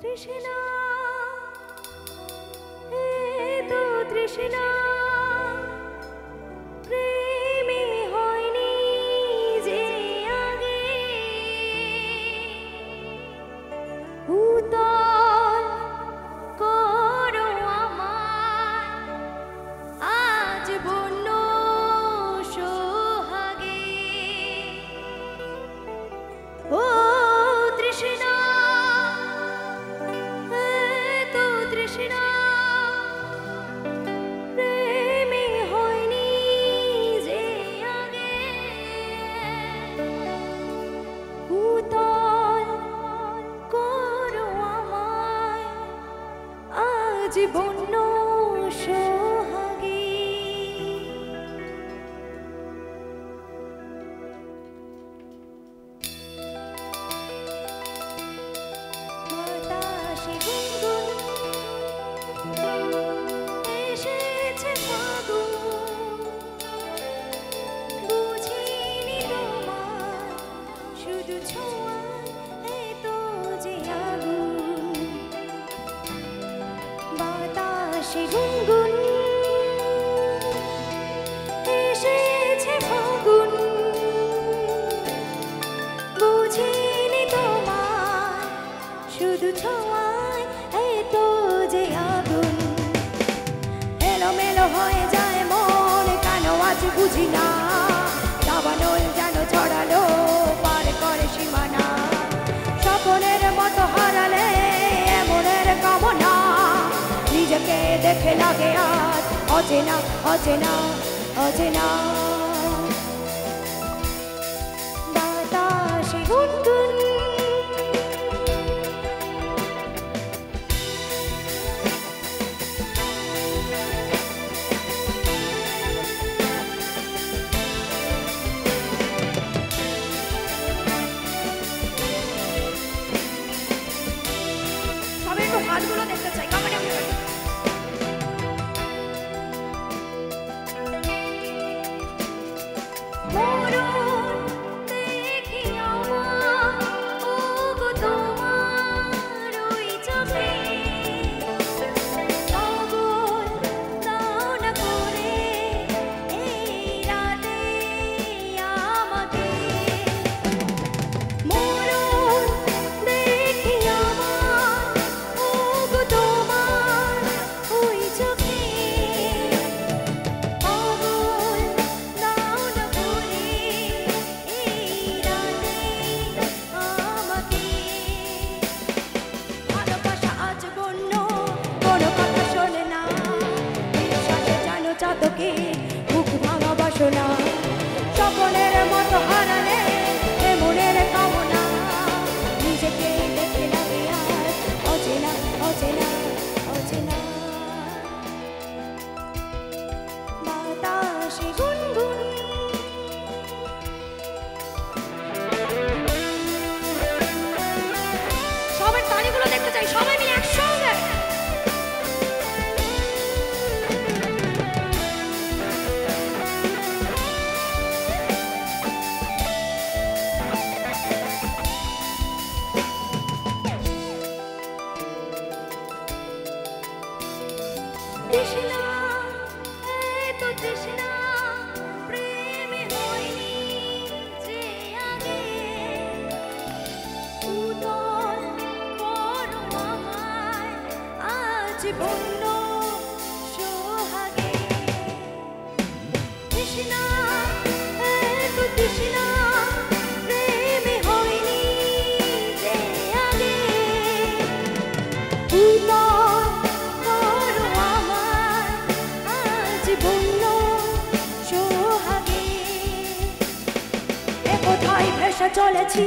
তৃষ্ণা এত তৃষ্ণা প্রেমে হয়নি যে আগে উতল করো আমায় আজ বন্য সোহাগে ও তৃষ্ণা এত তৃষ্ণা প্রেমে হয়নি যে আগে উতল করো আমায় আজ বন্য সোহাগে বাতাসে গুনগুন এসেছে ফাগুন বুঝিনি তোমায় শুধু ছোঁয়ায় এত যে আগুন বাতাসে গুনগুন এসেছে ফাগুন বুঝিনি তোমায় শুধু ছোঁয়ায় এত যে আগুন এলোমেলো হয়ে যায় মন কেন আজ বুঝি না দাবানল যেন ছড়ালো পার করে সীমানা স্বপ্নের মতো হারালে এমনের কামনা নিজেকে দেখে লাগে আজ অচেনা অচেনা অচেনা বাতাসে গুনগুন সবাই একটু হাতগুলো দেখতে চাই কামানে তোকে বুক ভাঙা বাসনা স্বপ্নের মতো হারালে মনের কামনা নিজেকে দেখে লাগে আর অচেনা অচেনা অচেনা বাতাসে গুনগুন সবাই তালিগুলো দেখতে চাই সবাই মিলে একসঙ্গে তৃষ্ণা এত তৃষ্ণা প্রেমে হয়নি যে আগে উতল করো আমায় আজ বন্য সোহাগে তৃষ্ণা এত তৃষ্ণা প্রেমে হয়নি যে আগে উতল কোথায় ভেসে চলেছি